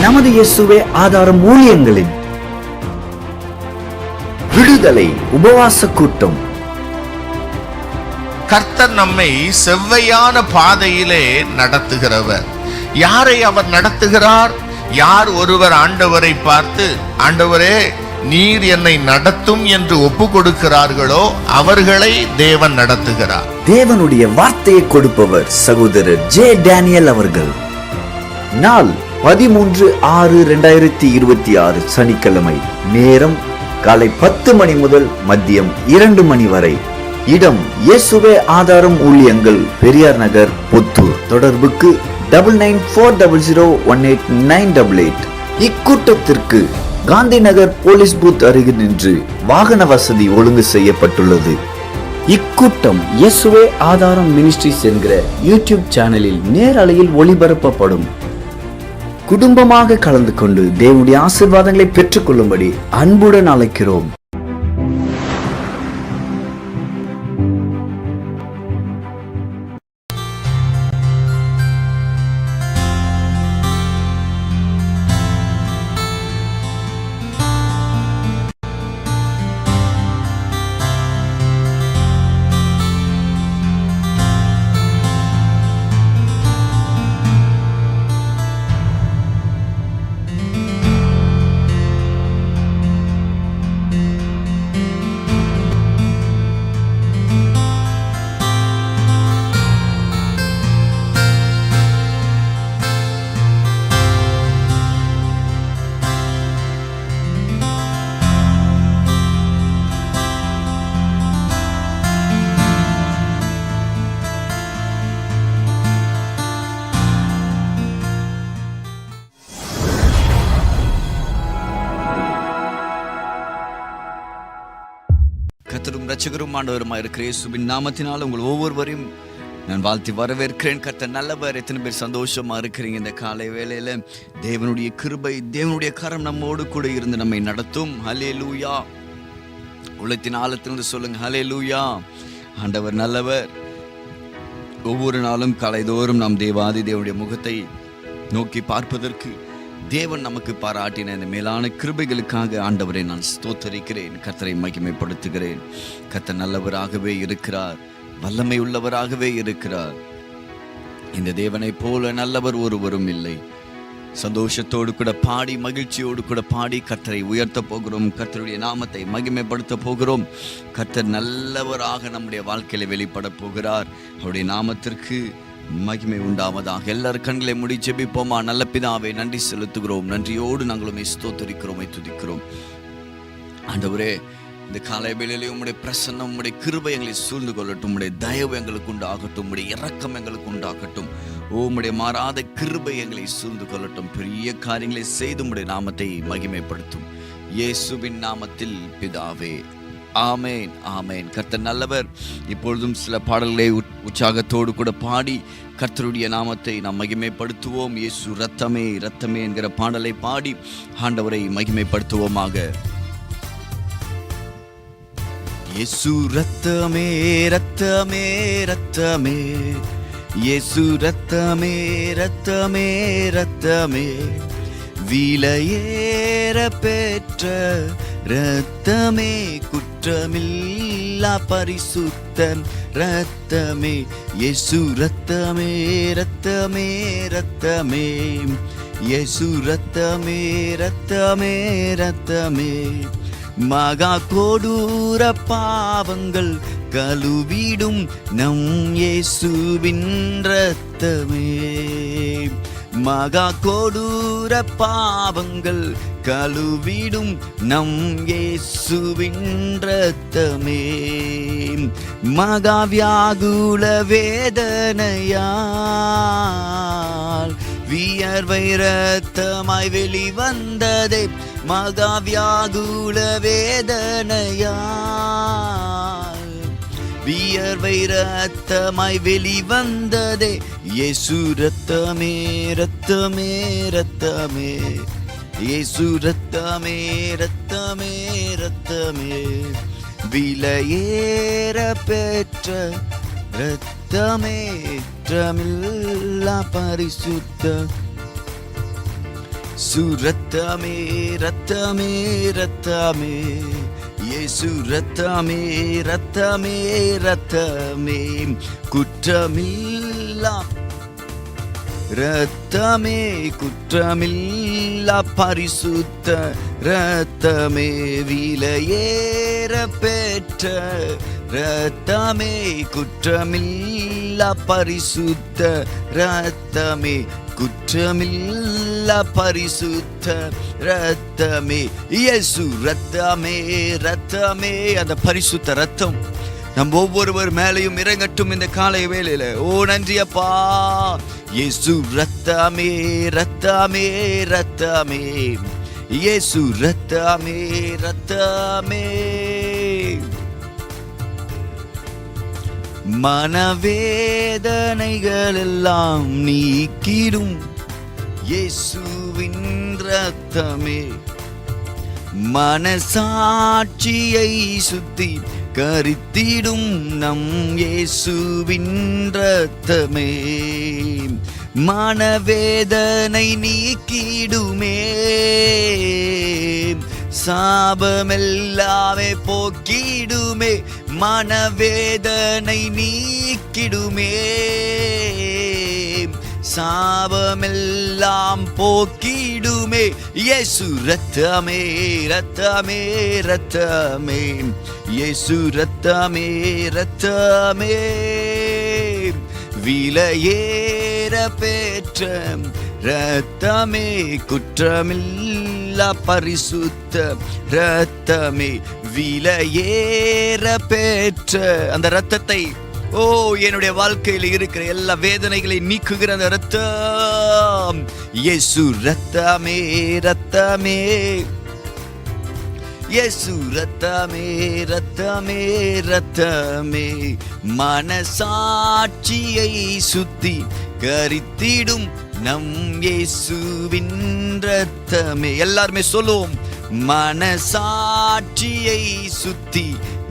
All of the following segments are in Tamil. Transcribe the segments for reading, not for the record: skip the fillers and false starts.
நமது இயேசுவே ஆதாரம் ஊழியங்களின் விடுதலை உபவாச கூட்டம். கர்த்தர் நம்மை செவ்வையான பாதையிலே நடத்துகிறவர். யாரை அவர் நடத்துகிறார்? யார் ஒருவர் ஆண்டவரை பார்த்து, ஆண்டவரே நீர் என்னை நடத்தும் என்று ஒப்பு கொடுக்கிறார்களோ அவர்களை தேவன் நடத்துகிறார். தேவனுடைய வார்த்தையை கொடுப்பவர் சகோதரர் ஜே டேனியல் அவர்கள். நாள் 13/6/2026 சனிக்கிழமை. நேரம் காலை 10 மணி முதல் மதியம் 2 மணி வரை. இடம் இயேசுவே ஆதாரம் ஊழியங்கள், பெரியார் நகர், புத்தூர். தொடர்புக்கு 9940018988. இக்கூட்டத்திற்கு காந்தி நகர் போலீஸ் பூத் அருகில் நின்று வாகன வசதி ஒழுங்கு செய்யப்பட்டுள்ளது. இக்கூட்டம் இயேசுவே ஆதாரம் மினிஸ்ட்ரிஸ் என்கிற யூடியூப் சேனலில் நேரலையில் ஒளிபரப்பப்படும். குடும்பமாக கலந்து கொண்டு தேவனுடைய ஆசீர்வாதங்களை பெற்றுக் கொள்ளும்படி அன்புடன் அழைக்கிறோம். கர்த்தரும் இரட்சகரும் ஆண்டவருமாய் இருக்கிற இயேசுவின் நாமத்தினால் உங்கள் ஒவ்வொருவரையும் நான் வாழ்த்தி வரவேற்கிறேன். கர்த்தர் நல்லவர். எத்தனை பேர் சந்தோஷமா இருக்கிறீங்க? இந்த காலை வேளையில தேவனுடைய கிருபை, தேவனுடைய கரம் நம்மோடு கூட இருந்து நம்மை நடத்தும். ஹல்லேலூயா. உள்ளத்தின் ஆழத்திலிருந்து சொல்லுங்க, ஹல்லேலூயா. ஆண்டவர் நல்லவர். ஒவ்வொரு நாளும் காலைதோறும் நாம் தேவாதி தேவனுடைய முகத்தை நோக்கி பார்ப்பதற்கு தேவன் நமக்கு பாராட்டின இந்த மேலான கிருபைகளுக்காக ஆண்டவரை நான் ஸ்தோத்தரிக்கிறேன். கர்த்தரை மகிமைப்படுத்துகிறேன். கர்த்தர் நல்லவராகவே இருக்கிறார், வல்லமை உள்ளவராகவே இருக்கிறார். இந்த தேவனை போல நல்லவர் ஒருவரும் இல்லை. சந்தோஷத்தோடு கூட பாடி, மகிழ்ச்சியோடு கூட பாடி கர்த்தரை உயர்த்த போகிறோம். கர்த்தருடைய நாமத்தை மகிமைப்படுத்த போகிறோம். கர்த்தர் நல்லவராக நம்முடைய வாழ்க்கையில வெளிப்பட போகிறார். அவருடைய நாமத்திற்கு மகிமை உண்டாவதாக. எல்லாரும் கண்களை மூடி ஜெபிப்போமா? நல்ல பிதாவே, நன்றி செலுத்துகிறோம். நன்றியோடு நாங்களுமே ஸ்தோத்தரிக்கிறோம், துதிக்கிறோம். ஆண்டவரே, இந்த காலை வேளையிலே உம்முடைய பிரசன்னம், உம்முடைய கிருபை எங்களை சூழ்ந்து கொள்ளட்டும். உம்முடைய தயவு எங்களுக்கு உண்டாகட்டும். உம்முடைய இரக்கம் எங்களுக்கு உண்டாகட்டும். உம்முடைய மாறாத கிருபை எங்களை சூழ்ந்து கொள்ளட்டும். பெரிய காரியங்களை செய்து உம்முடைய நாமத்தை மகிமைப்படுத்தும். இயேசுவின் நாமத்தில் பிதாவே, ஆமேன், ஆமேன். கர்த்தர் நல்லவர். இப்பொழுதும் சில பாடல்களை உற்சாகத்தோடு கூட பாடி கர்த்தருடைய நாமத்தை நாம் மகிமைப்படுத்துவோம். இயேசு ரத்தமே ரத்தமே என்கிற பாடலை பாடி ஆண்டவரை மகிமைப்படுத்துவோமாக. இயேசு ரத்தமே ரத்தமே ரத்தமே, இயேசு ரத்தமே ரத்தமே ரத்தமே, விலையேற பெற்ற ரத்தமே, குற்றமில்லா பரிசுத்த ரத்தமே, இயேசு ரத்தமே ரத்தமே ரத்தமே, இயேசு ரத்தமே ரத்தமே ரத்தமே, மகா கொடூர பாவங்கள் கழுவிடும் நம் இயேசுவின் ரத்தமே, மகா கொடூர பாவங்கள் கழுவிடும் நம் இயேசுவின் ரத்தமே, மகா வியாகுல வேதனையால் வியர்வை ரத்தமாய் வெளிவந்ததே, மகா வியாகுல வேதனையால் வியர்வை ரத்தமாய் வெளிவந்ததே, இயேசு ரத்தமே ரத்தமே ரத்தமே, இயேசு ரத்தமே ரத்தமே ரத்தமே, விலையேற பெற்ற ரத்தமே, ஏற்றமில்லா பரிசுத்த சுரத்தமே ரத்தமே ரத்தமே இயேசு ரத்தமே ரத்தமே ரத்தமே குற்றமில்லா ரத்தமே குற்றமில்லா பரிசுத்த ரத்தமே விலையேற பெற்ற ரத்தமே குற்றமில்லா பரிசுத்த ரத்தமே குற்றமில்லா பரிசுத்த ரத்தமே இயேசு ரத்தமே ரத்தமே அந்த பரிசுத்த ரத்தம் நம் ஒவ்வொருவர் மேலையும் இறங்கட்டும் இந்த காலை வேளையில. ஓ நன்றி அப்பா. இயேசு ரத்தமே ரத்தமே ரத்தமே இயேசு ரத்தமே ரத்தமே மனவேதனைகள் எல்லாம் நீக்கிடும் இயேசுவின் ரத்தமே மனசாட்சியை சுத்தி கரித்திடும் நம் இயேசுவின் ரத்தமே மனவேதனை நீக்கிடுமே சாபமெல்லாமே போக்கிடுமே மனவேதனை நீக்கிடுமே சாபமெல்லாம் போக்கிடுமே இயேசு ரத்தமே ரத்தமே ரத்தமே இயேசு ரத்தமே ரத்தமே விலையேற பெற்ற ரத்தமே குற்றமில்லா பரிசுத்த ரத்தமே விலையேற பெற்ற அந்த ரத்தத்தை ஓ என்னுடைய வாழ்க்கையில் இருக்கிற எல்லா வேதனைகளை நீக்குகிற அந்த ரத்தம் இயேசு ரத்தமே ரத்தமே இயேசு ரத்தமே ரத்தமே ரத்தமே மனசாட்சியை சுத்தி கரித்திடும் நம் இயேசுவின் ரத்தமே எல்லாருமே சொல்லுவோம் மனசாட்சியை சுத்தி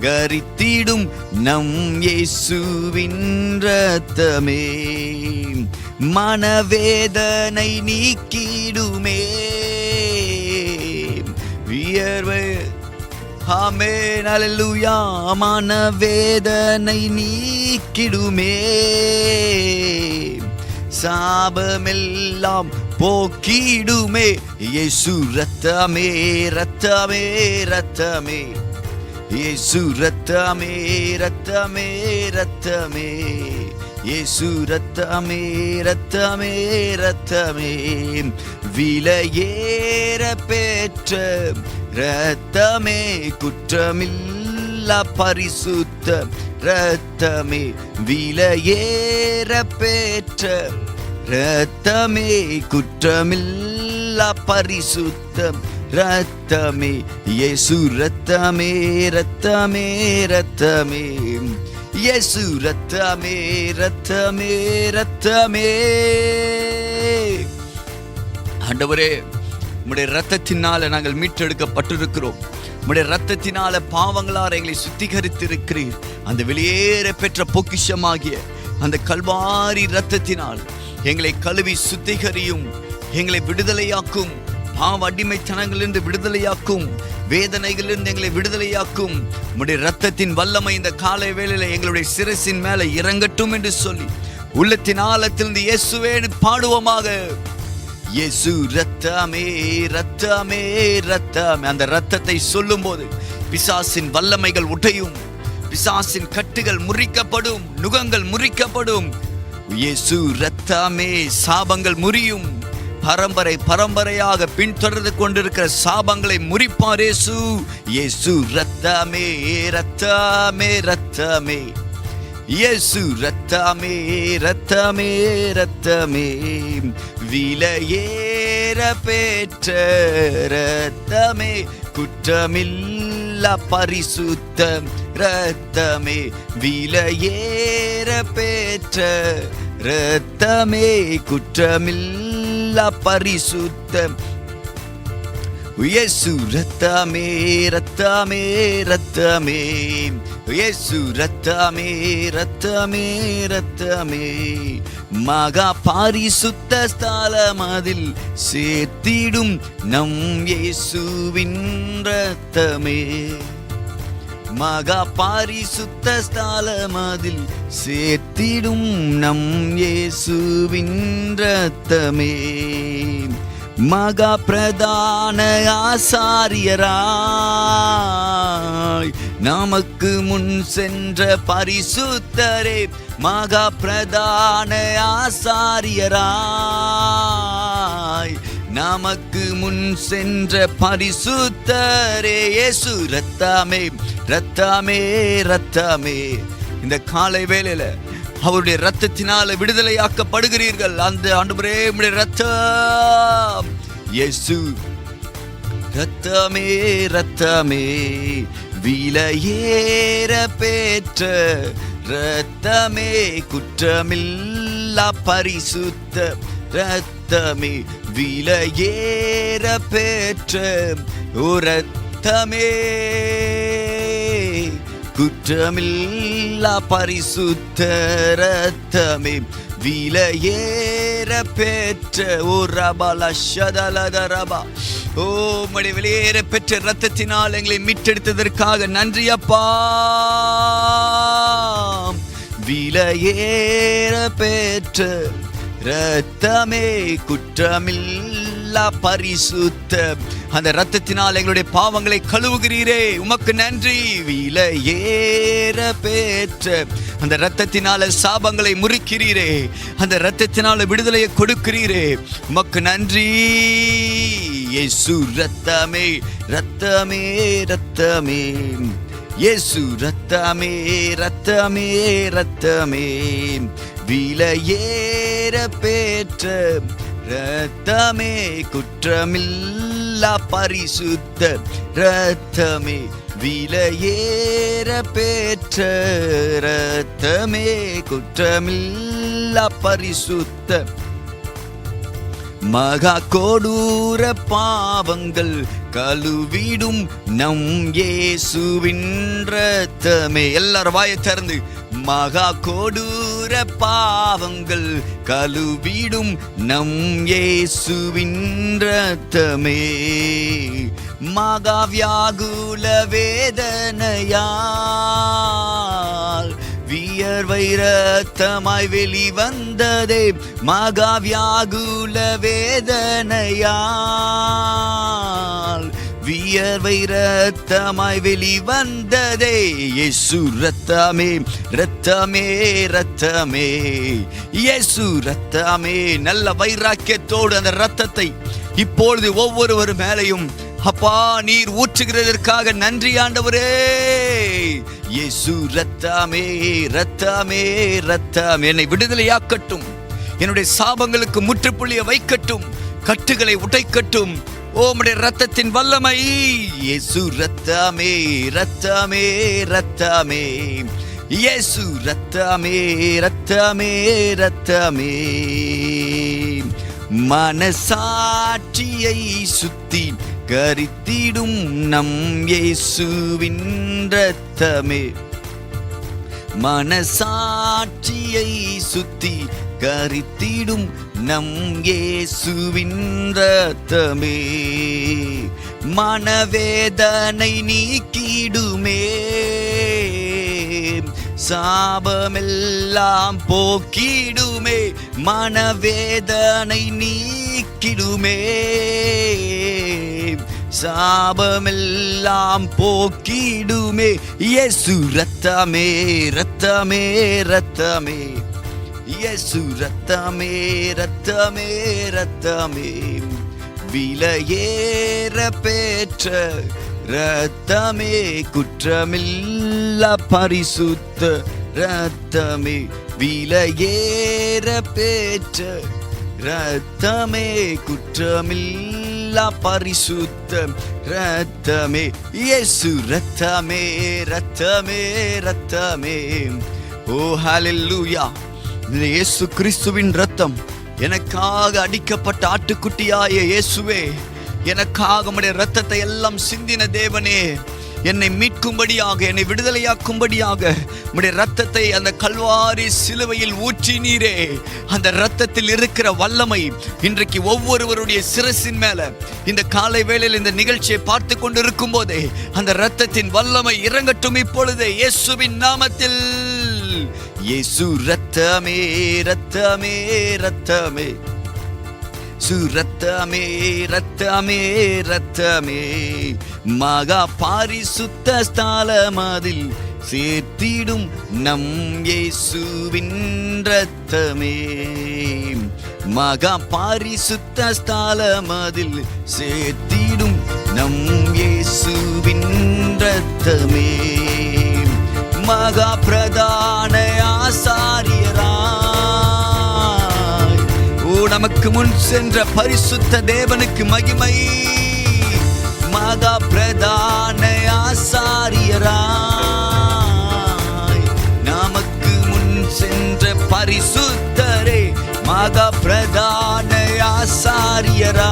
கரித்திடும் நம் இயேசுவின் ரத்தமே மனவேதனை நீக்கிடுமே வியர்வை ஆமென் அல்லேலூயா மனவேதனை நீக்கிடுமே சாபமெல்லாம் போக்கிடுமே இயேசு ரத்தமே ரத்தமே ரத்தமே இயேசு ரத்தமே ரத்தமே ரத்தமே இயேசு ரத்தமே ரத்தமே ரத்தமே விலையேற பெற்ற ரத்தமே குற்றமில்லா பரிசுத்த ரத்தமே விலையேற பெற்ற ரத்தமே குற்றமில்லா பரிசுத்த ரத்தமே இயேசு ரத்தமே ரத்தமே ரத்தமே இயேசு ரத்தமே ரத்தமே ரத்தமே ஆண்டவரே உம்முடைய ரத்தத்தினால நாங்கள் மீட்டெடுக்கப்பட்டிருக்கிறோம் உம்முடைய ரத்தத்தினால பாவங்களால் எங்களை சுத்திகரித்திருக்கிறீர் அந்த வெளியேற பெற்ற பொக்கிஷமாகிய அந்த கல்வாரி ரத்தத்தினால் எங்களை கழுவி சுத்திகரியும் எங்களை விடுதலையாக்கும் பாவ அடிமைத்தனங்களிலிருந்து விடுதலையாக்கும் வேதனைகளிலிருந்து எங்களை விடுதலையாக்கும் உம்முடைய ரத்தத்தின் வல்லமை இந்த காலை வேளையில எங்களுடைய சிரசின் மேல இறங்கட்டும் என்று சொல்லி உள்ளத்தின் ஆழத்திலிருந்து இயேசுவே பாடுவோமாக இயேசு ரத்தமே ரத்தமே ரத்தமே அந்த ரத்தத்தை சொல்லும் போது பிசாசின் வல்லமைகள் உடையும் பிசாசின் கட்டுகள் முறிக்கப்படும் நுகங்கள் முறிக்கப்படும் இயேசு ரத்தமே சாபங்கள் முறியும் பரம்பரை பரம்பரையாக பின்தொடர்ந்து கொண்டிருக்கிற சாபங்களை முறிப்பார் இயேசு இயேசு ரத்தமே ரத்தமே ரத்தமே இயேசு ரத்தமே ரத்தமே ரத்தமே விலையேற பெற்ற ரத்தமே குற்றமில்லா பரிசுத்த ரத்தமே விலையேற பெற்ற ரத்தமே குற்றமில்லா பரிசுத்த இயேசு ரத்தமே ரத்தமே ரத்தமே, இயேசு ரத்தமே ரத்தமே ரத்தமே, மகா பரிசுத்த ஸ்தலமதில் சேர்த்திடும் நம் இயேசுவின் ரத்தமே, மகா பரிசுத்த ஸ்தலமதில் சேர்த்திடும் நம் இயேசுவின் ரத்தமே, மகா பிரதான ஆசாரியராய் நமக்கு முன் சென்ற பரிசுத்தரே, மகா பிரதான ஆசாரியராய் நமக்கு முன் சென்ற பரிசுத்தரே, இயேசு ரத்தமே ரத்தமே ரத்தமே. இந்த காலை வேளையில அவருடைய ரத்தத்தினால விடுதலையாக்கப்படுகிறீர்கள். அந்த ஆண்டவரே உம்முடைய ரத்தம், இயேசு ரத்தமே ரத்தமே, விலையேற பெற்ற ரத்தமே, குற்றமில்லா பரிசுத்த ரத்தமே, விலையேற பெற்ற ஓ ரத்தமே, குற்றமில்லா பரிசுத்த ரத்தமே, விலையேற பெற்ற ஓ ரபல ஷதலதரபா. ஓ உம்முடைய விலையேற பெற்ற ரத்தத்தினால் எங்களை மீட்டெடுத்ததற்காக நன்றி அப்பா. விலையேற பெற்ற ரத்தமே, குற்றமில்லா பரிசுத்த அந்த ரத்தத்தினால் எங்களுடைய பாவங்களை கழுவுகிறீரே, உமக்கு நன்றி. விலையேற பெற்ற அந்த ரத்தத்தினால சாபங்களை முறிக்கிறீரே, அந்த ரத்தத்தினால விடுதலையை கொடுக்கிறீரே, உமக்கு நன்றி. இயேசு ரத்தமே ரத்தமே ரத்தமே, இயேசு ரத்தமே ரத்தமே ரத்தமே, விலையேற பெற்ற ரத்தமே, குற்றமில்லா பரிசுத்த ரத்தமே, விலையேற பெற்ற ரத்தமே, குற்றமில்லா பரிசுத்த, மகா கொடூர பாவங்கள் கழுவிடும் நம் இயேசுவின் ரத்தமே. எல்லாரும் வாயை திறந்து, மகா கொடூர பாவங்கள் கழுவிடும் நம் இயேசுவின் ரத்தமே, மகா வியாகுல வேதனையால் வியர்வை ரத்தமாய் வெளிவந்ததே, மகா வியாகுல வேதனையால் வியர்வை ரத்தமாய் வெளிவந்ததே, இயேசு ரத்தமே ரத்தமே ரத்தமே, இயேசு ரத்தமே. நல்ல வைராக்கியத்தோடு அந்த ரத்தத்தை இப்பொழுது ஒவ்வொருவர் மேலையும் அப்பா நீர் ஊற்றுகிறதற்காக நன்றி ஆண்டவரே. இயேசு ரத்தமே ரத்தமே ரத்தமே, என்னை விடுதலையாக்கட்டும், என்னுடைய சாபங்களுக்கு முற்றுப்புள்ளியை வைக்கட்டும், கட்டுகளை உடைக்கட்டும். உம்முடைய ரத்தத்தின் வல்லமை. இயேசு ரத்தமே ரத்தமே ரத்தமே, இயேசு ரத்தமே ரத்தமே ரத்தமே, மனசாட்சியை சுத்தி கரித்திடும் நம் இயேசுவின் ரத்தமே, மனசாட்சியை சுத்தி கரித்திடும் நம் இயேசுவின் ரத்தமே, மனவேதனை நீக்கிடுமே, சாபமெல்லாம் போக்கிடுமே, மனவேதனை நீக்கிடுமே, சாபமெல்லாம் போக்கிடுமே, இயேசு ரத்தமே ரத்தமே ரத்தமே, இயேசு ரத்தமே ரத்தமே ரத்தமே, விலையேற பெற்ற ரத்தமே, குற்றமில்லா பரிசுத்த ரத்தமே, விலையேற பெற்ற ரத்தமே, குற்றமில்லா பரிசுத்த ரத்தமே, இயேசு ரத்தமே ரத்தமே ரத்தமே. ஓ ஹல்லேலூயா. இயேசு கிறிஸ்துவின் ரத்தம், எனக்காக அடிக்கப்பட்ட ஆட்டுக்குட்டியாய இயேசுவே, எனக்காக உம்முடைய இரத்தத்தை எல்லாம் சிந்தின தேவனே, என்னை மீட்கும்படியாக, என்னை விடுதலையாக்கும்படியாக உம்முடைய இரத்தத்தை அந்த கல்வாரி சிலுவையில் ஊற்றினீரே. அந்த இரத்தத்தில் இருக்கிற வல்லமை இன்றைக்கு ஒவ்வொருவருடைய சிரசின் மேல இந்த காலை வேளையில் இந்த நிகழ்ச்சியை பார்த்து கொண்டு இருக்கும் போதே அந்த இரத்தத்தின் வல்லமை இறங்கட்டும் இப்பொழுதே, இயேசுவின் நாமத்தில். இயேசு இரத்தமே, இரத்தமே, இரத்தமே, ரத்தமே, ரத்தமே, ரத்தமே, மகா பாரிசுத்த ஸ்தலமதில் சேர்த்திடும் நம் இயேசுவின் ரத்தமே. மகா பாரிசுத்த ஸ்தலமதில் சேர்த்திடும் நம் இயேசுவின் ரத்தமே. மகா பிரதான ஆசாரியரா நமக்கு முன் சென்ற பரிசுத்த தேவனுக்கு மகிமை. மகா பிரதான ஆசாரியராய் நமக்கு முன் சென்ற பரிசுத்தரே, மகா பிரதான ஆசாரியராய்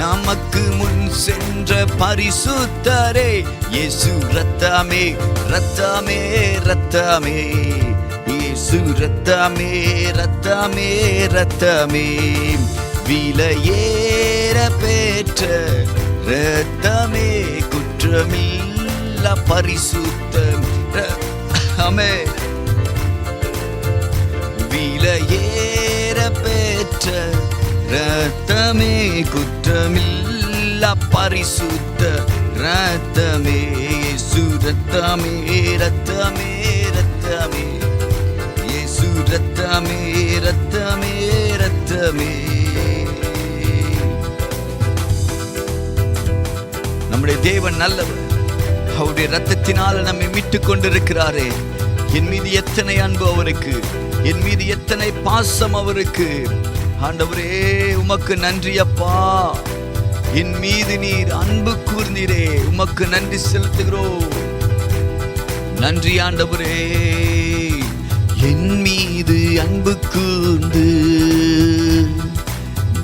நமக்கு முன் சென்ற பரிசுத்தரே. இயேசு ரத்தமே, ரத்தமே, ரத்தமே, இயேசு ரத்தமே, ரத்தமே, ரத்தமே, விலையேற பெற்ற ரத்தமே, குற்றமில்லா பரிசுத்த ரத்தமே, விலையேற பெற்ற ரத்தமே, குற்றமில்லா பரிசுத்த ரத்தமே. இயேசு ரத்தமே, ரத்தமே, ரத்தமே, ரத்தமே, ரத்தமே, ரத்தமே. நம்முடைய தேவன் நல்லவர். அவருடைய ரத்தத்தினால நம்மை மீட்டுக் கொண்டிருக்கிறாரே. என் மீது எத்தனை அன்பு அவருக்கு, என் மீது எத்தனை பாசம் அவருக்கு. ஆண்டவரே உமக்கு நன்றி அப்பா. என் மீது நீர் அன்பு கூர்ந்தீரே, உமக்கு நன்றி செலுத்துகிறோம். நன்றி ஆண்டவரே. என் மீது அன்பு கூர்ந்து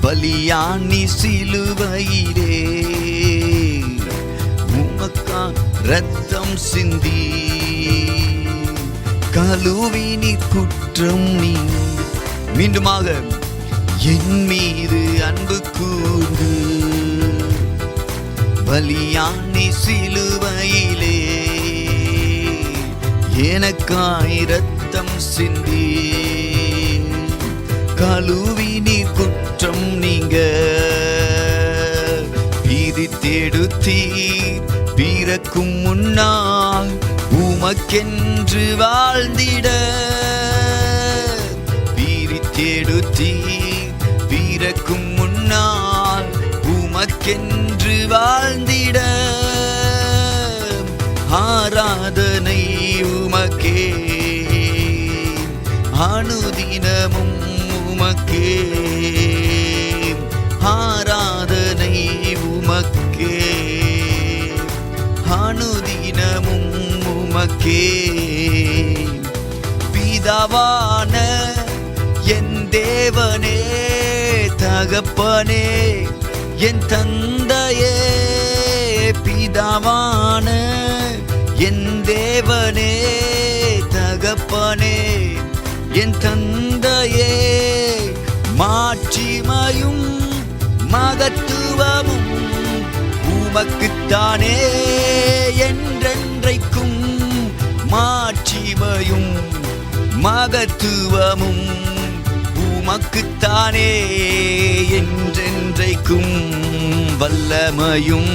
பலியானி சிலுவையிலே உமக்கா ரத்தம் சிந்தி கழுவினி குற்றம் நீ. மீண்டுமாக என் மீது அன்பு கூர்ந்து பலியானி சிலுவையிலே எனக்காய் ரத்தம் சிந்தி கழுவினி குற்றம் நீங்க பிரித்தெடுத்தீர். பிறக்கும் முன்னால் உமக்கென்று வாழ்ந்திட பிரித்தெடுத்தீர். பிறக்கும் முன்னால் உமக்கென்று வாழ்ந்திட ஆராதனை உமக்கே, அனுதினமும் உமக்கே, ஆராதனை உமக்கே, அனுதினமும் உமக்கே. பிதாவான என் தேவனே, தகப்பனே என் தந்தையே, பிதாவான என் தேவனே, தகப்பனே என் தந்தையே, மாட்சிமையும் மகத்துவமும் உமக்குத்தானே என்றென்றைக்கும். மாட்சிமையும் மகத்துவமும் உமக்குத்தானே என்றென்றைக்கும். வல்லமையும்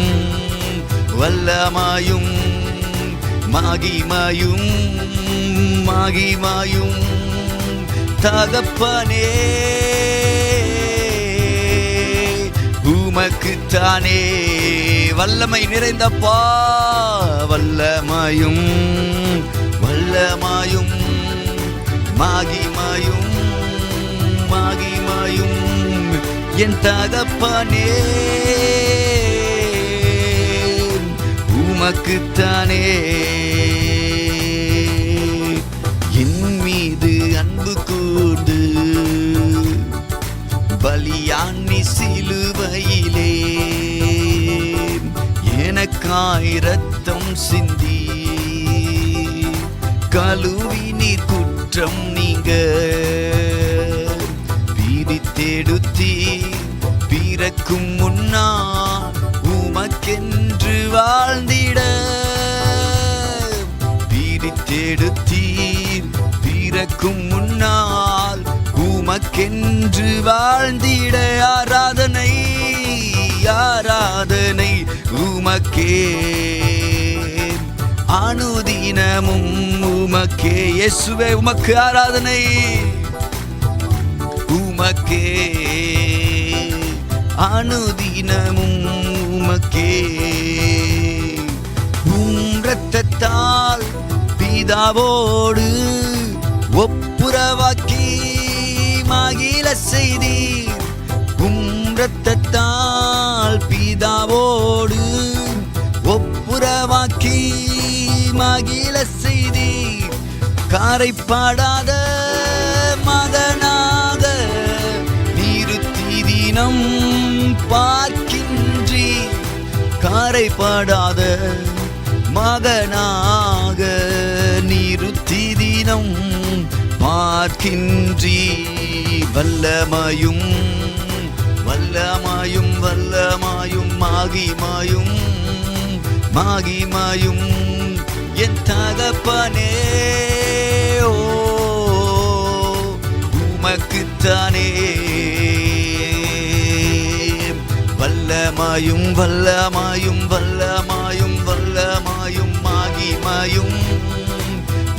வல்லமையும் மகிமையும் மகிமையும் தகப்பனே உமக்குத்தானே. வல்லமை நிறைந்தப்பா, வல்லமையும் வல்லமையும் மகிமையும் மகிமையும் என் தகப்பனே உமக்குத்தானே. என் மீது அன்பு கூர்ந்து பலியானி சிலுவையிலே சிந்தி கழுவி நீர் குற்றம் நீங்க பிரித்தெடுத்தி பிறக்கும் முன்னால் உமக்கென்று வாழ்ந்திட பிரித்தெடுத்தீர் பிறக்கும் முன்னால் உமக்கென்று வாழ்ந்திட ஆராதனை ஆராதனை உமக்கே அனுதினமும் உமக்கே இயேசுவே உமக்கு ஆராதனை உமக்கே அனுதினமும் உமக்கே இரத்தத்தால் பிதாவோடு ஒப்புரவாக்கி மகிழ செய்தீர் இரத்தத்தால் பிதாவோடு ஒப்புரவாக்கி மகிழ செய்தீர் காரைப்பாடாத மகனாக நிறுத்தி தினம் பார்க்கின்றீர் காரைப்பாடாத மகனாக நிறுத்தி தினம் பார்க்கின்றீ வல்லமையும் வல்லமையும் வல்லமையும் மாகிமாயும் மாகிமாயும் என் தகப்பனே ஓ உமக்குத்தானே வல்லமையும் வல்லமையும் வல்லமையும் வல்லமையும் மாகிமாயும்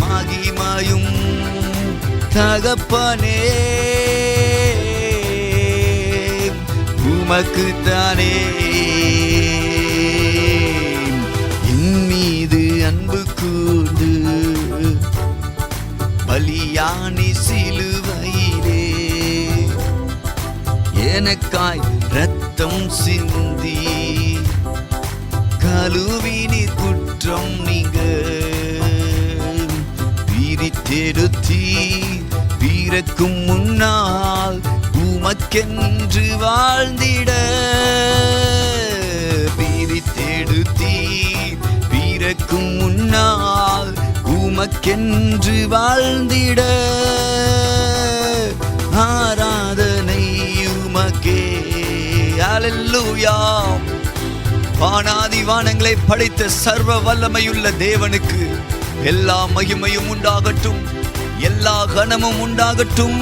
மாகிமாயும் தகப்பனே உமக்குத்தானே என் மீது அன்பு கூர்ந்து பலியானி சிலுவையிலே எனக்காய் ரத்தம் சிந்தி கழுவினி குற்றம் நீங்க பிரித்தெடுத்தி பிறக்கும் முன்னால் உமக்கென்று வாழ்ந்திட பிரித்தெடுத்தி பிறக்கும் முன்னால் உமக்கென்று வாழ்ந்திட ஆராதனை உமக்கே அல்லேலூயா வானாதி வானங்களை படைத்த சர்வ வல்லமையுள்ள தேவனுக்கு எல்லா மகிமையும் உண்டாகட்டும், எல்லா கனமும் உண்டாகட்டும்.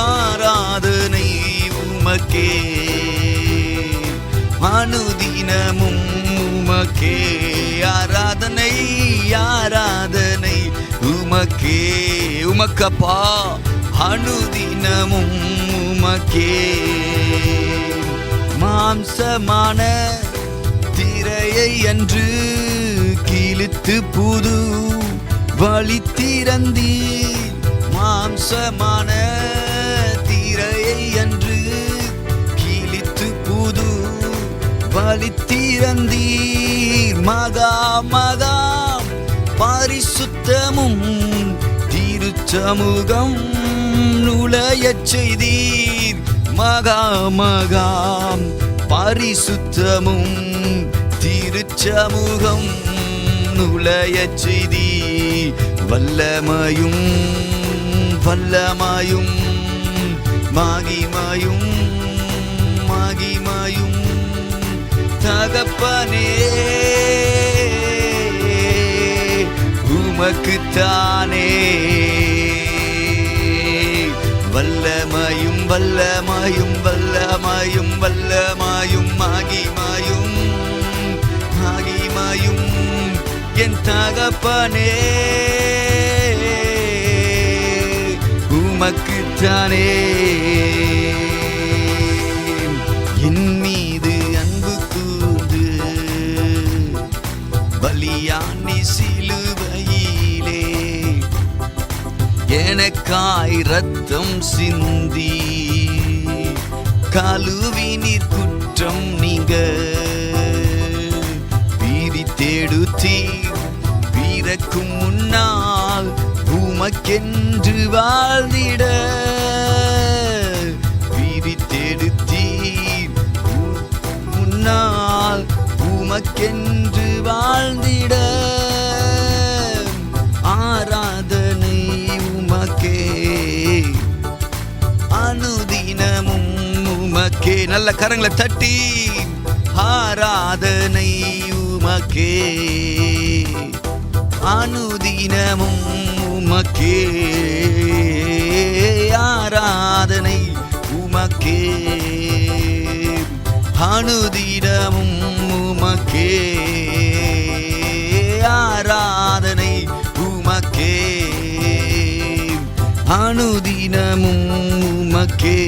ஆராதனை உமக்கே அனுதினமும் உமக்கே ஆராதனை ஆராதனை உமக்கே உமக்கப்பா அனுதினமும் உமக்கே மாம்சமான திரையை அன்று கிழித்து புது வழி திறந்தி மாம்சமான திரையை அன்று கிழித்து புது வழி திறந்தீர் மகா மகா பரிசுத்தமும் திருச்சமூகம் நுழையச் செய்தீர் மகா மகா பரிசுத்தமும் திருச்சமூகம் நுழையச் செய்தீர் வல்லமையும் வல்லமையும் மகிமையும் மகிமையும் தகப்பனே உமக்குத்தானே வல்லமையும் வல்லமையும் வல்லமையும் வல்லமையும் மகிமையும் மகிமையும் என் தகப்பனே உமக்குத்தானே என் மீது அன்பு கூர்ந்து பலியானி சிலுவையிலே எனக்காய் ரத்தம் சிந்தி கழுவினீர் குற்றம் நீங்க பிரித்தெடுத்தீர் பிறக்கும் முன்னால் உமக்கென்று வாழ்ந்திட பிரித்தெடுத்தீர் முன்னால் உமக்கென்று வாழ்ந்திட ஆராதனை உமக்கே, அனுதினமும் உமக்கே. நல்ல கரங்களை தட்டி ஆராதனை உமக்கே, அனுதினமும் உமக்கே, ஆராதனை உமக்கே, அனுதினமும் உமக்கே, ஆராதனை உமக்கே, அனுதினமும் உமக்கே.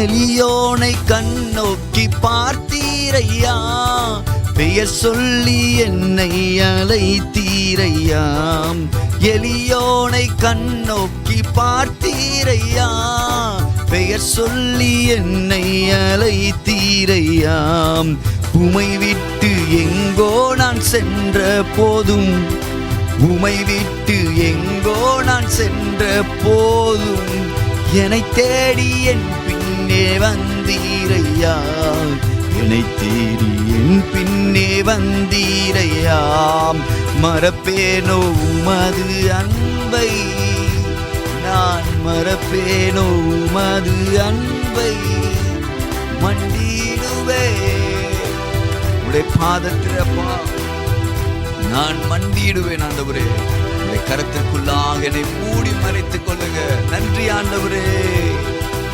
எளியோனை கண்ணோக்கி பார்த்தீரையா, பெயர் சொல்லி என்னை அழைத்தீரையா. எளியோனை கண்ணோக்கி பார்த்தீரையா, பெயர் சொல்லி என்னை அழைத்தீரையா. உமை விட்டு எங்கோ நான் சென்ற போதும், உமை விட்டு எங்கோ நான் சென்ற போதும், என்னை தேடி என் பின்னே வந்தீரையா, என்னை தேடி என் பின்னே வந்தீரையா. மறப்பேனோ உமது அன்பை, நான் மறப்பேனோ உமது அன்பை. மண்டிடுவே உடைய பாதத்திலப்பா, நான் மண்டிடுவேன் ஆண்டவரே. உடைய கரத்திற்குள்ளாக என்னை மூடி மறைத்துக் கொள்ளுங்க. நன்றி ஆண்டவரே,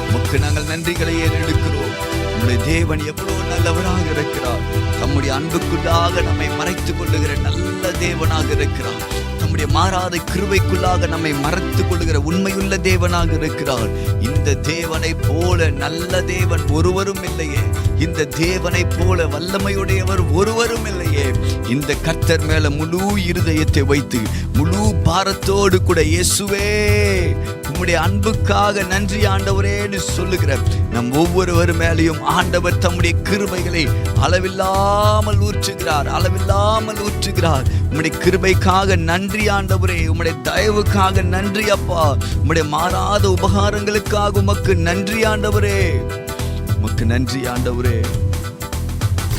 உமக்கு நாங்கள் நன்றிகளை ஏறெடுக்கிறோம். நம்முடைய தேவன் எவ்வளவு நல்லவராக இருக்கிறார். தம்முடைய அன்புக்குள்ளாக நம்மை மறைத்துக் கொள்ளுகிற நல்ல தேவனாக இருக்கிறார். நம்முடைய மாறாத கிருபைக்குள்ளாக நம்மை மறைத்துக் கொள்ளுகிற உண்மையுள்ள தேவனாக இருக்கிறார். இந்த தேவனை போல நல்ல தேவன் ஒருவரும் இல்லையே. இந்த தேவனை போல வல்லமையுடையவர் ஒருவரும் இல்லையே. இந்த கர்த்தர் மேல முழு இருதயத்தை வைத்து முழு பாரத்தோடு கூட இயேசுவே உம்முடைய அன்புக்காக நன்றி ஆண்டவரேன்னு சொல்லுகிற நம் ஒவ்வொருவர் மேலையும் ஆண்டவர் தம்முடைய கிருபைகளை அளவில்லாமல் ஊற்றுகிறார், அளவில்லாமல் ஊற்றுகிறார். உம்முடைய கிருபைக்காக நன்றி ஆண்டவரே, உம்முடைய தயவுக்காக நன்றி அப்பா, உம்முடைய மாறாத உபகாரங்களுக்காக உமக்கு நன்றி ஆண்டவரே, உமக்கு நன்றி ஆண்டவரே.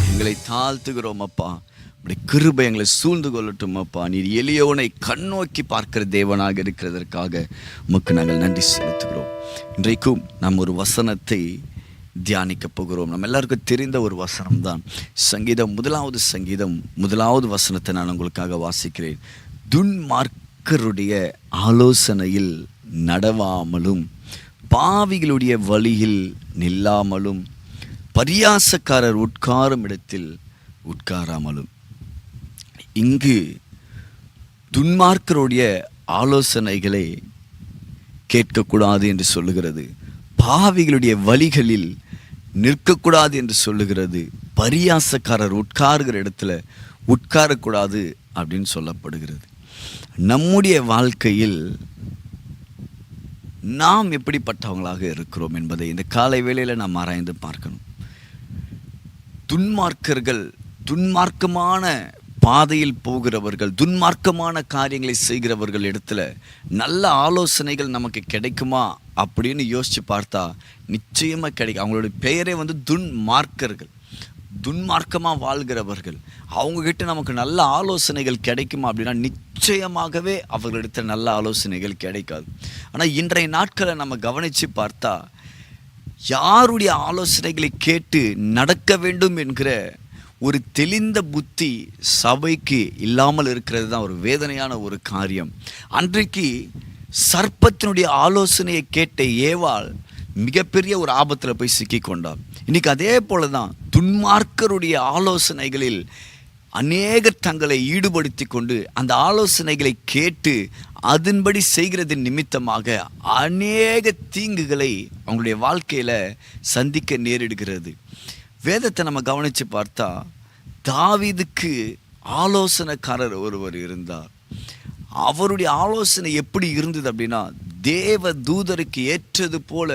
எங்களை தாழ்த்துகிறோம் அப்பா, உம்முடைய கிருபை எங்களை சூழ்ந்து கொள்ளட்டும் அப்பா. நீர் எளியோனை கண்ணோக்கி பார்க்கிற தேவனாக இருக்கிறதற்காக உமக்கு நாங்கள் நன்றி செலுத்துகிறோம். இன்றைக்கும் நாம் ஒரு வசனத்தை தியானிக்க போகிறோம். நம்ம எல்லாருக்கும் தெரிந்த ஒரு வசனம் தான் சங்கீதம், முதலாவது வசனத்தை நான் உங்களுக்காக வாசிக்கிறேன். துன்மார்க்கருடைய ஆலோசனையில் நடவாமலும், பாவிகளுடைய வழியில் நில்லாமலும், பரியாசக்காரர் உட்காரும் இடத்தில் உட்காராமலும். இங்கு துன்மார்க்கருடைய ஆலோசனைகளை கேட்கக்கூடாது என்று சொல்லுகிறது, பாவிகளுடைய வழிகளில் நிற்கக்கூடாது என்று சொல்லுகிறது, பரியாசக்காரர் உட்காருகிற இடத்துல உட்காரக்கூடாது அப்படின்னு சொல்லப்படுகிறது. நம்முடைய வாழ்க்கையில் நாம் எப்படிப்பட்டவங்களாக இருக்கிறோம் என்பதை இந்த காலை வேளையில் நாம் ஆராய்ந்து பார்க்கணும். துன்மார்க்கர்கள், துன்மார்க்கமான பாதையில் போகிறவர்கள், துன்மார்க்கமான காரியங்களை செய்கிறவர்கள் இடத்துல நல்ல ஆலோசனைகள் நமக்கு கிடைக்குமா அப்படின்னு யோசித்து பார்த்தா நிச்சயமாக கிடைக்கும். அவங்களுடைய பெயரே துன்மார்க்கர்கள், துன்மார்க்கமாக வாழ்கிறவர்கள். அவங்கக்கிட்ட நமக்கு நல்ல ஆலோசனைகள் கிடைக்குமா அப்படின்னா நிச்சயமாகவே அவர்களிடத்தில் நல்ல ஆலோசனைகள் கிடைக்காது. ஆனால் இன்றைய நாட்களை நம்ம கவனித்து பார்த்தா யாருடைய ஆலோசனைகளை கேட்டு நடக்க வேண்டும் என்கிற ஒரு தெளிந்த புத்தி சபைக்கு இல்லாமல் இருக்கிறது தான் ஒரு வேதனையான ஒரு காரியம். அன்றைக்கு சர்ப்பத்தினுடைய ஆலோசனையை கேட்ட ஏவாள் மிகப்பெரிய ஒரு ஆபத்தில் போய் சிக்கி கொண்டார். இன்னைக்கு அதே போல தான் துன்மார்க்கருடைய ஆலோசனைகளில் அநேகர் தங்களை ஈடுபடுத்தி கொண்டு அந்த ஆலோசனைகளை கேட்டு அதன்படி செய்கிறதின் நிமித்தமாக அநேக தீங்குகளை அவங்களுடைய வாழ்க்கையில் சந்திக்க நேரிடுகிறது. வேதத்தை நம்ம கவனித்து பார்த்தா தாவீதுக்கு ஆலோசனைக்காரர் ஒருவர் இருந்தார். அவருடைய ஆலோசனை எப்படி இருந்தது அப்படின்னா தேவ தூதருக்கு ஏற்றது போல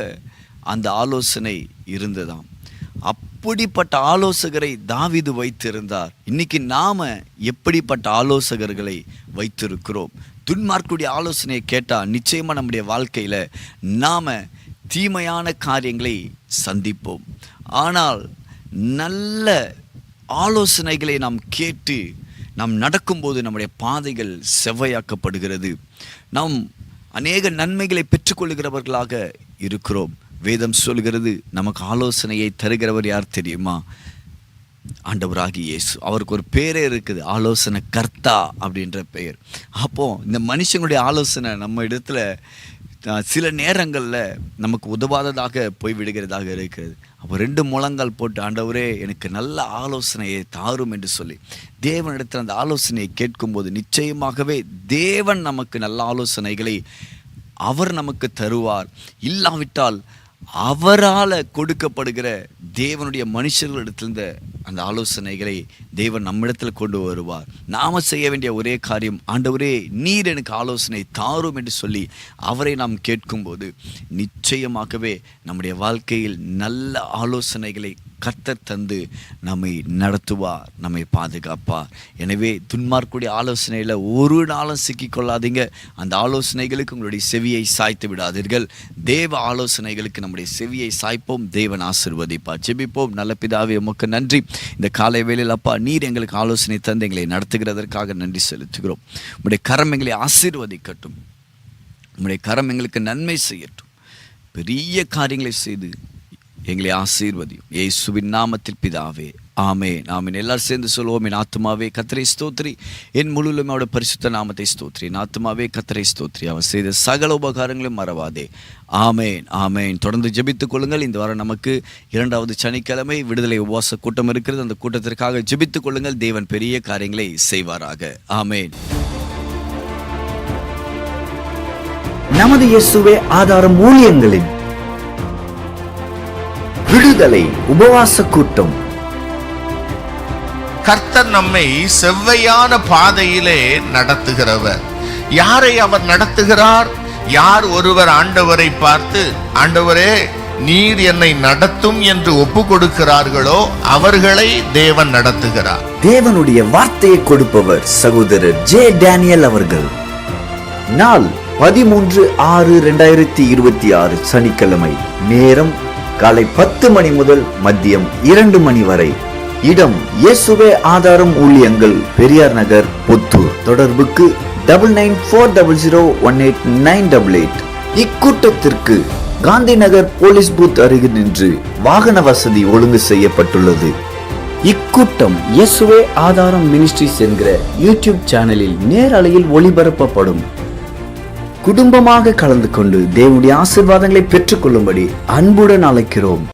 அந்த ஆலோசனை இருந்ததாம். அப்படிப்பட்ட ஆலோசகரை தாவீது வைத்திருந்தார். இன்னைக்கு நாம எப்படிப்பட்ட ஆலோசகர்களை வைத்திருக்கிறோம்? துன்மார்க்குடைய ஆலோசனையை கேட்டால் நிச்சயமாக நம்முடைய வாழ்க்கையில் நாம் தீமையான காரியங்களை சந்திப்போம். ஆனால் நல்ல ஆலோசனைகளை நாம் கேட்டு நாம் நடக்கும்போது நம்முடைய பாதைகள் செவ்வையாக்கப்படுகிறது. நாம் அநேக நன்மைகளை பெற்றுக்கொள்கிறவர்களாக இருக்கிறோம். வேதம் சொல்கிறது, நமக்கு ஆலோசனையை தருகிறவர் யார் தெரியுமா? ஆண்டவராகிய இயேசு. அவருக்கு ஒரு பேரே இருக்குது, ஆலோசனை கர்த்தா அப்படின்ற பெயர். அப்போ இந்த மனுஷங்களுடைய ஆலோசனை நம்ம இடத்துல சில நேரங்களில் நமக்கு உதவாததாக போய் விடுகிறதாக இருக்கிறது. அப்போ 2 முழங்கால் போட்டு, ஆண்டவரே எனக்கு நல்ல ஆலோசனையை தாரும் என்று சொல்லி தேவனிடத்தில் அந்த ஆலோசனையை கேட்கும்போது நிச்சயமாகவே தேவன் நமக்கு நல்ல ஆலோசனைகளை அவர் நமக்கு தருவார். இல்லாவிட்டால் அவரால் கொடுக்கப்படுகிற தேவனுடைய மனுஷர்களிடத்திலிருந்த அந்த ஆலோசனைகளை தேவன் நம்மிடத்தில் கொண்டு வருவார். நாம் செய்ய வேண்டிய ஒரே காரியம், ஆண்டவரே நீர் எனக்கு ஆலோசனை தாரும் என்று சொல்லி அவரை நாம் கேட்கும்போது நிச்சயமாகவே நம்முடைய வாழ்க்கையில் நல்ல ஆலோசனைகளை கர்த்தர் தந்து நம்மை நடத்துவார், நம்மை பாதுகாப்பார். எனவே துன்மார்க்குடைய ஆலோசனையில் ஒரு நாளும் சிக்கிக்கொள்ளாதீங்க. அந்த ஆலோசனைகளுக்கு உங்களுடைய செவியை சாய்த்து விடாதீர்கள். தேவ ஆலோசனைகளுக்கு நம்முடைய செவியை சாய்ப்போம். தேவன் ஆசீர்வதிப்பார். ஜெபிப்போம். நல்ல பிதாவே, உமக்கு நன்றி. இந்த காலை வேளையில் அப்பா, நீர் எங்களுக்கு ஆலோசனை தந்து எங்களை நடத்துகிறதற்காக நன்றி செலுத்துகிறோம். உம்முடைய கரம் எங்களை ஆசீர்வதிக்கட்டும். உம்முடைய கரம் எங்களுக்கு நன்மை செய்யட்டும். பெரிய காரியங்களை செய்து எங்களை ஆசீர்வதியும். இயேசுவின் நாமத்தில் பிதாவே, ஆமென். ஆமென். எல்லாரும் சேர்ந்து சொல்லுவோம். என் ஆத்துமாவே கர்த்தரை ஸ்தோத்திரி, என் முழுமையோட பரிசுத்த நாமத்தை ஸ்தோத்திரி. என் ஆத்துமாவே கர்த்தரை ஸ்தோத்திரி, அவர் செய்த சகல உபகாரங்களும் மறவாதே. ஆமென். ஆமென். தொடர்ந்து ஜெபித்துக் கொள்ளுங்கள். இந்த வாரம் நமக்கு 2வது சனிக்கிழமை விடுதலை உபவாச கூட்டம் இருக்கிறது. அந்த கூட்டத்திற்காக ஜெபித்துக் கொள்ளுங்கள். தேவன் பெரிய காரியங்களை செய்வாராக. ஆமென். நமது இயேசுவே ஆதாரம் ஊழியங்களின் விடுதலை உபவாச கூட்டம். கர்த்தர் நம்மை செவ்வையான பாதையிலே நடத்துகிறவர். யாரை அவர் நடத்துகிறார்? யார் ஒருவர் ஆண்டவரை பார்த்து, ஆண்டவரே நீர் என்னை நடத்தும் என்று ஒப்பு கொடுக்கிறார்களோ அவர்களை தேவன் நடத்துகிறார். தேவனுடைய வார்த்தையை கொடுப்பவர் சகோதரர் ஜே டேனியல் அவர்கள். நாள் 13/6/2026 சனிக்கிழமை. நேரம் காலை 10 மணி முதல் மதியம் 2 மணி வரை. இடம் இயேசுவே ஆதாரம் ஊழியங்கள், பெரியார் நகர், புத்தூர். தொடர்புக்கு 9940018988. இக்கூட்டத்திற்கு காந்தி நகர் போலீஸ் பூத் அருகில் நின்று வாகன வசதி ஒழுங்கு செய்யப்பட்டுள்ளது. இக்கூட்டம் இயேசுவே ஆதாரம் மினிஸ்ட்ரிஸ் என்கிற யூடியூப் சேனலில் நேரலையில் ஒளிபரப்பப்படும். குடும்பமாக கலந்து கொண்டு தேவனுடைய ஆசீர்வாதங்களை பெற்றுக்கொள்ளும்படி அன்புடன் அழைக்கிறோம்.